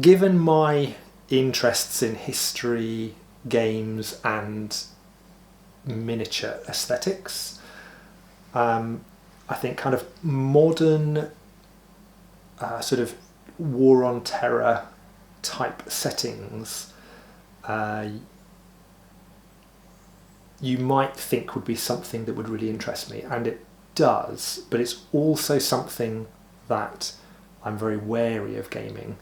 Given my interests in history, games and miniature aesthetics, I think kind of modern sort of war on terror type settings you might think would be something that would really interest me, and it does, but it's also something that I'm very wary of gaming,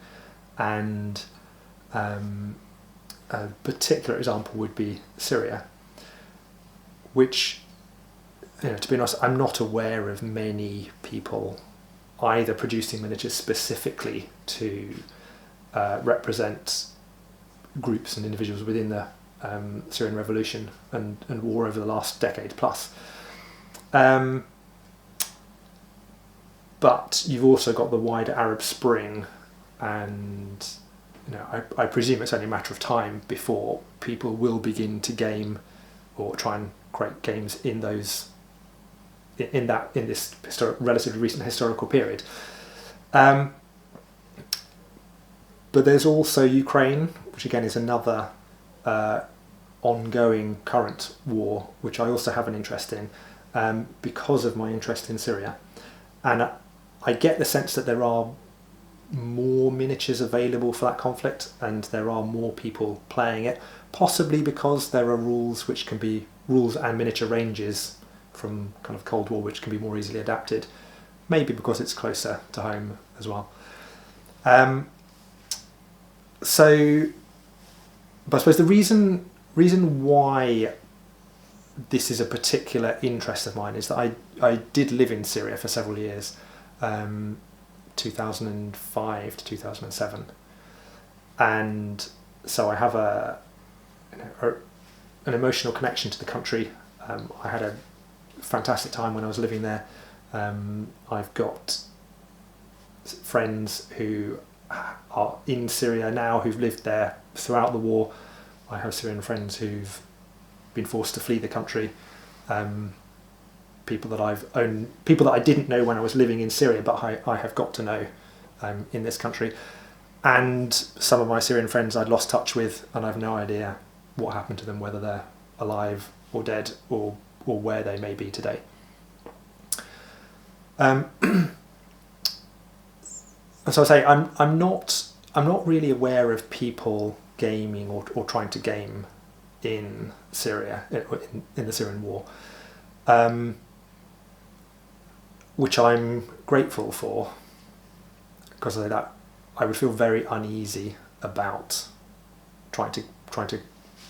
and a particular example would be Syria, which, to be honest, I'm not aware of many people either producing miniatures specifically to represent groups and individuals within the Syrian revolution and war over the last decade plus. But you've also got the wider Arab Spring, and I presume it's only a matter of time before people will begin to game or try and create games in this relatively recent historical period. But there's also Ukraine, which again is another ongoing current war, which I also have an interest in because of my interest in Syria. And I get the sense that there are more miniatures available for that conflict, and there are more people playing it, possibly because there are rules and miniature ranges from kind of Cold War which can be more easily adapted, maybe because it's closer to home as well. But I suppose the reason why this is a particular interest of mine is that I did live in Syria for several years, 2005 to 2007, and so I have an emotional connection to the country. I had a fantastic time when I was living there. I've got friends who are in Syria now who've lived there throughout the war. I have Syrian friends who've been forced to flee the country. People that I didn't know when I was living in Syria, but I have got to know in this country. And some of my Syrian friends I'd lost touch with, and I've no idea what happened to them, whether they're alive or dead or where they may be today. And so I say I'm not really aware of people gaming or trying to game in Syria, in the Syrian war, which I'm grateful for, because of that I would feel very uneasy about trying to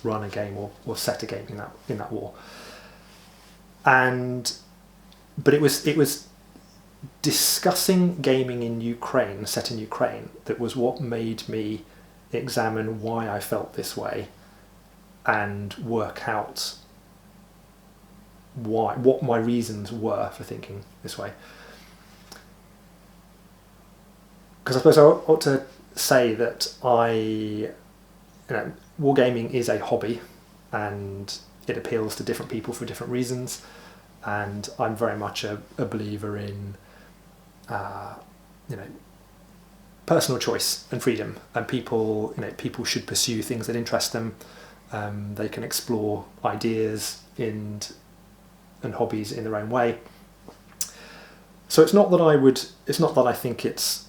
run a game or set a game in that war. But it was discussing gaming in Ukraine, set in Ukraine, that was what made me examine why I felt this way and work out what my reasons were for thinking this way. Because I suppose I ought to say that wargaming is a hobby, and it appeals to different people for different reasons, and I'm very much a believer in personal choice and freedom, and people should pursue things that interest them. They can explore ideas and hobbies in their own way. So it's not that I think it's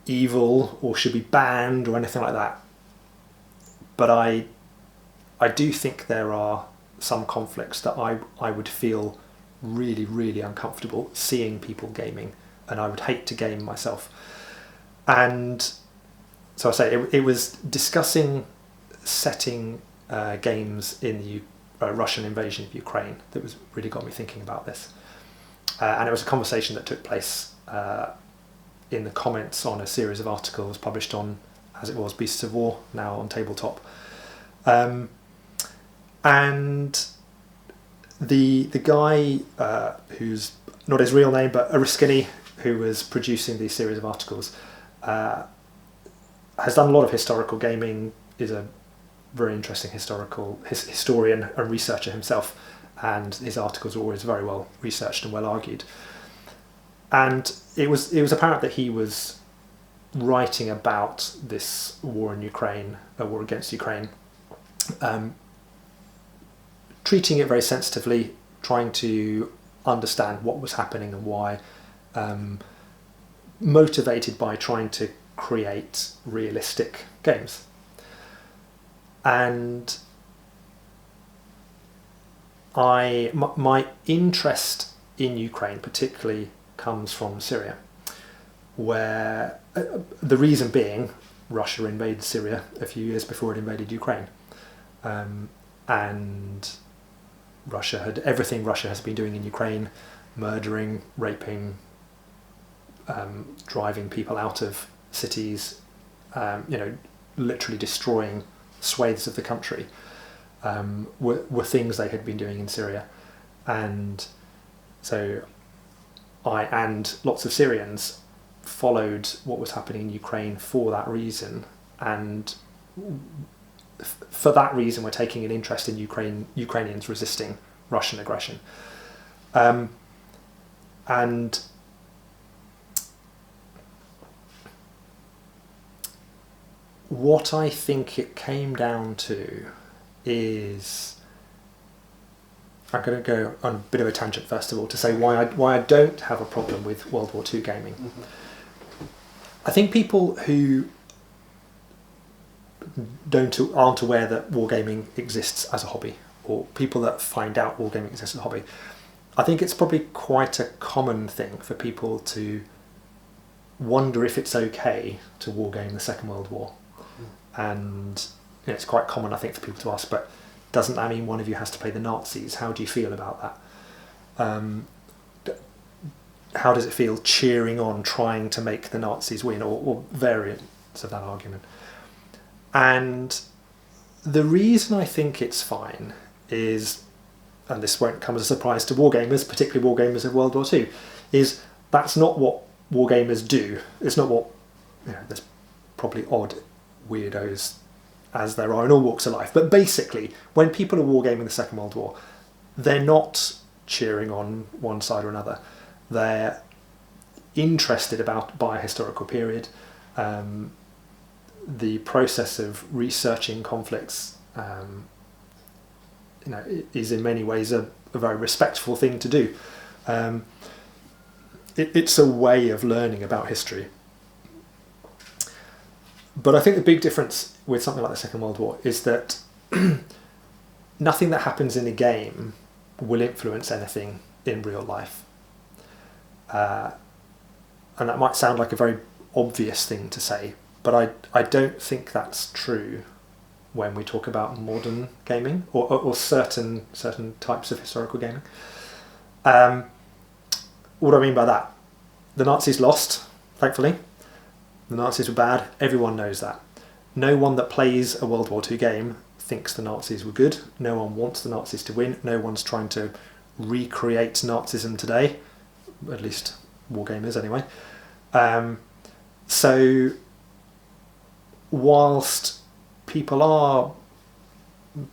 evil or should be banned or anything like that, but I do think there are some conflicts that I would feel really, really uncomfortable seeing people gaming, and I would hate to game myself. And so I say it was discussing setting games in the Russian invasion of Ukraine that really got me thinking about this. And it was a conversation that took place in the comments on a series of articles published on, as it was, Beasts of War, now on Tabletop. And the guy who's not his real name, but Ariskini, who was producing these series of articles, has done a lot of historical gaming, is a very interesting historian and researcher himself, and his articles are always very well researched and well argued. And it was apparent that he was writing about this war in Ukraine, a war against Ukraine, treating it very sensitively, trying to understand what was happening and why, motivated by trying to create realistic games. And my interest in Ukraine particularly comes from Syria, where the reason being Russia invaded Syria a few years before it invaded Ukraine, and Russia had everything Russia has been doing in Ukraine, murdering, raping, driving people out of cities, literally destroying swathes of the country, were things they had been doing in Syria. And so I and lots of Syrians followed what was happening in Ukraine for that reason, and for that reason we're taking an interest in Ukrainians resisting Russian aggression. And what I think it came down to is, I'm going to go on a bit of a tangent first of all to say why I don't have a problem with World War II gaming. Mm-hmm. I think people who aren't aware that wargaming exists as a hobby, or people that find out wargaming exists as a hobby, I think it's probably quite a common thing for people to wonder if it's okay to wargame the Second World War. And it's quite common, I think, for people to ask, but doesn't that mean one of you has to play the Nazis? How do you feel about that? How does it feel cheering on, trying to make the Nazis win, or variants of that argument? And the reason I think it's fine is, and this won't come as a surprise to wargamers, particularly wargamers of World War II, is that's not what wargamers do. It's not what, there's probably odd weirdos as there are in all walks of life, but basically when people are wargaming the Second World War, they're not cheering on one side or another. They're interested by a historical period. The process of researching conflicts is in many ways a very respectful thing to do. It's a way of learning about history. But I think the big difference with something like the Second World War is that nothing that happens in a game will influence anything in real life. And that might sound like a very obvious thing to say, but I don't think that's true when we talk about modern gaming or certain types of historical gaming. What do I mean by that? The Nazis lost, thankfully. The Nazis were bad, everyone knows that. No one that plays a World War II game thinks the Nazis were good. No one wants the Nazis to win. No one's trying to recreate Nazism today, at least wargamers anyway. So whilst people are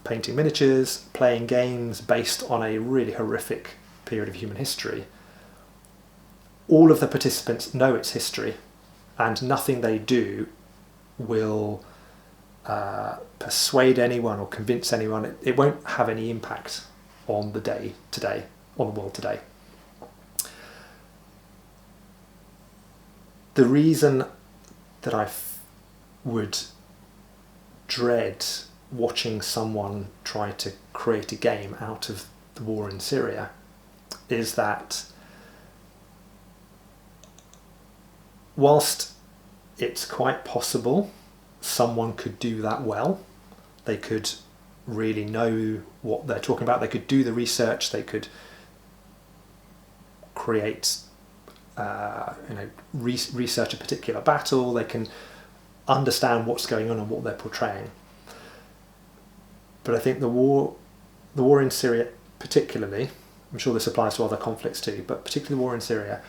painting miniatures, playing games based on a really horrific period of human history, all of the participants know its history, and nothing they do will persuade anyone or convince anyone. It won't have any impact on the day today, on the world today. The reason that I would dread watching someone try to create a game out of the war in Syria is that whilst it's quite possible someone could do that well, they could really know what they're talking about, they could do the research, they could create research a particular battle, they can understand what's going on and what they're portraying. But I think the war in Syria particularly, I'm sure this applies to other conflicts too, but particularly the war in Syria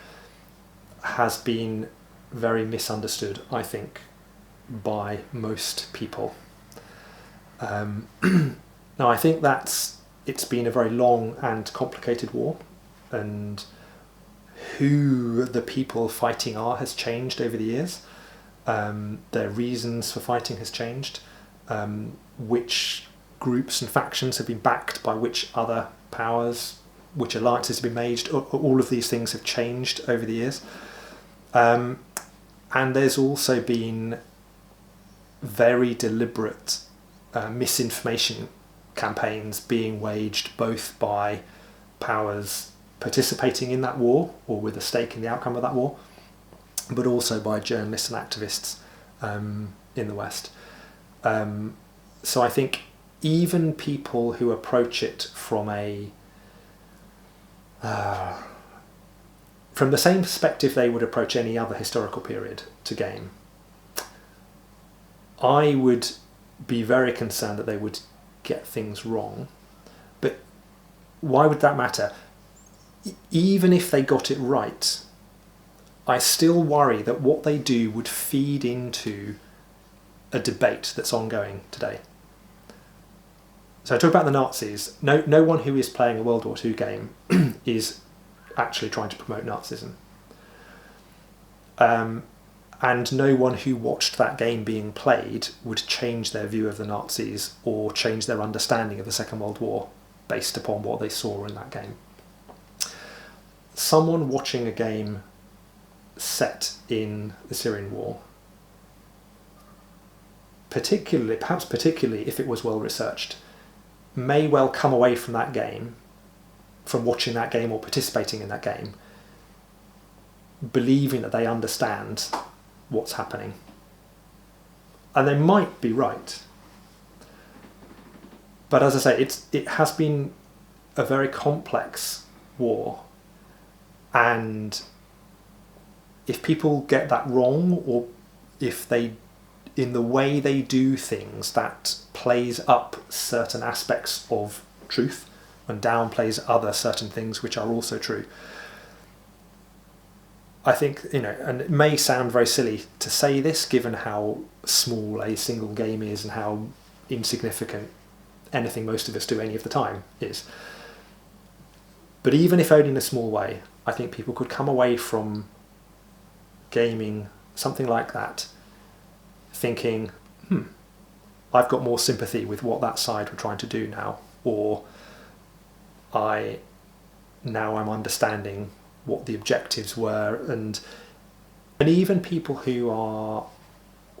has been very misunderstood, I think, by most people. Now I think it's been a very long and complicated war, and who the people fighting are has changed over the years. Their reasons for fighting has changed. Which groups and factions have been backed by which other powers, which alliances have been made, all of these things have changed over the years. And there's also been very deliberate misinformation campaigns being waged both by powers participating in that war or with a stake in the outcome of that war, but also by journalists and activists in the West. So I think even people who approach it from the same perspective they would approach any other historical period to game, I would be very concerned that they would get things wrong. But why would that matter? Even if they got it right, I still worry that what they do would feed into a debate that's ongoing today. So I talk about the Nazis. No one who is playing a World War II game is actually trying to promote Nazism. And no one who watched that game being played would change their view of the Nazis or change their understanding of the Second World War based upon what they saw in that game. Someone watching a game set in the Syrian war, perhaps particularly if it was well researched, may well come away from that game, from watching that game or participating in that game, believing that they understand what's happening. And they might be right. But as I say, it has been a very complex war, and if people get that wrong, or if they, in the way they do things, that plays up certain aspects of truth and downplays other certain things which are also true, I think, and it may sound very silly to say this given how small a single game is and how insignificant anything most of us do any of the time is. But even if only in a small way, I think people could come away from gaming something like that thinking, I've got more sympathy with what that side were trying to do now, or I'm understanding what the objectives were, and even people who are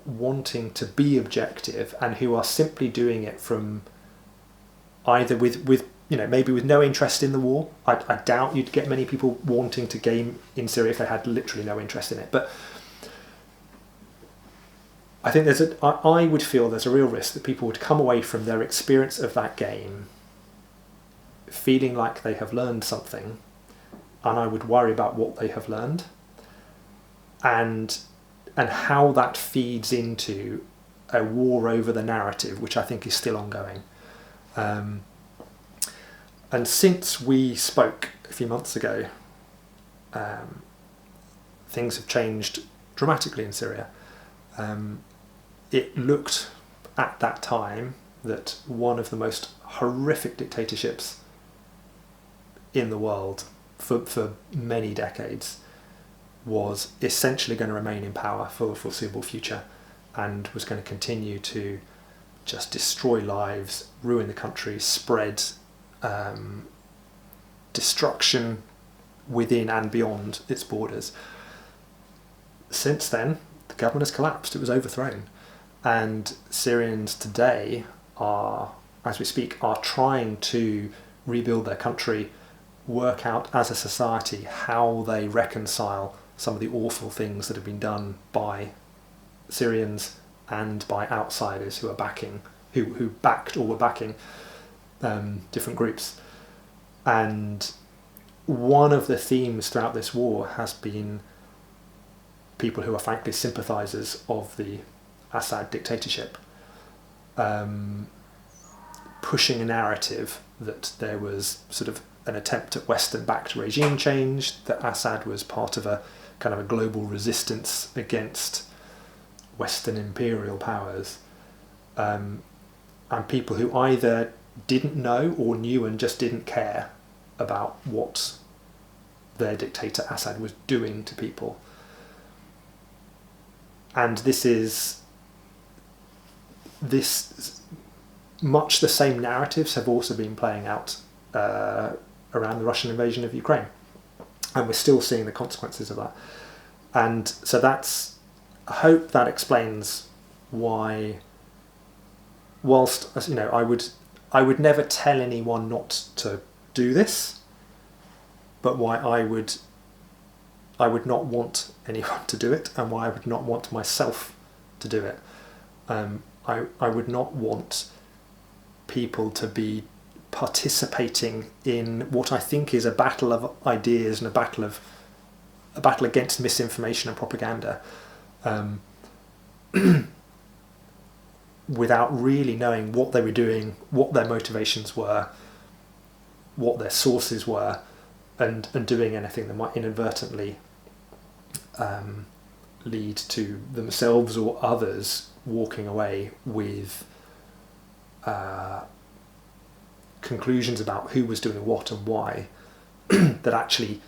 wanting to be objective and who are simply doing it from either with maybe with no interest in the war. I doubt you'd get many people wanting to game in Syria if they had literally no interest in it, but I think I would feel there's a real risk that people would come away from their experience of that game feeling like they have learned something, and I would worry about what they have learned and how that feeds into a war over the narrative, which I think is still ongoing. And since we spoke a few months ago, things have changed dramatically in Syria. It looked at that time that one of the most horrific dictatorships in the world for many decades was essentially going to remain in power for the foreseeable future and was going to continue to just destroy lives, ruin the country, spread destruction within and beyond its borders. Since then, the government has collapsed. It was overthrown. And Syrians today are, as we speak, are trying to rebuild their country, work out as a society how they reconcile some of the awful things that have been done by Syrians and by outsiders who are backing, who backed or were backing different groups. And one of the themes throughout this war has been people who are frankly sympathisers of the Assad dictatorship, pushing a narrative that there was sort of an attempt at Western-backed regime change, that Assad was part of a kind of a global resistance against Western imperial powers, and people who either didn't know or knew and just didn't care about what their dictator Assad was doing to people. and this much the same narratives have also been playing out around the Russian invasion of Ukraine, and we're still seeing the consequences of that. And so I hope that explains why, whilst I would never tell anyone not to do this, but why I would not want anyone to do it, and why I would not want myself to do it. I would not want people to be participating in what I think is a battle of ideas and a battle against misinformation and propaganda, without really knowing what they were doing, what their motivations were, what their sources were, and doing anything that might inadvertently lead to themselves or others walking away with conclusions about who was doing what and why that actually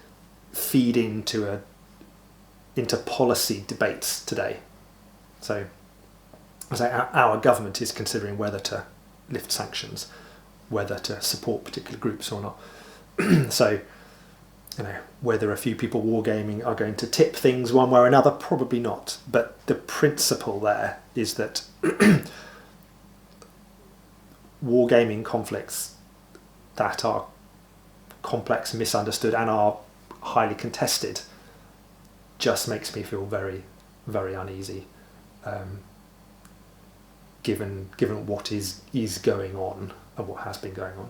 feed into policy debates today. So, as our government is considering whether to lift sanctions, whether to support particular groups or not. So, whether a few people wargaming are going to tip things one way or another, probably not. But the principle there is that wargaming conflicts that are complex, misunderstood, and are highly contested just makes me feel very, very uneasy, given what is going on and what has been going on.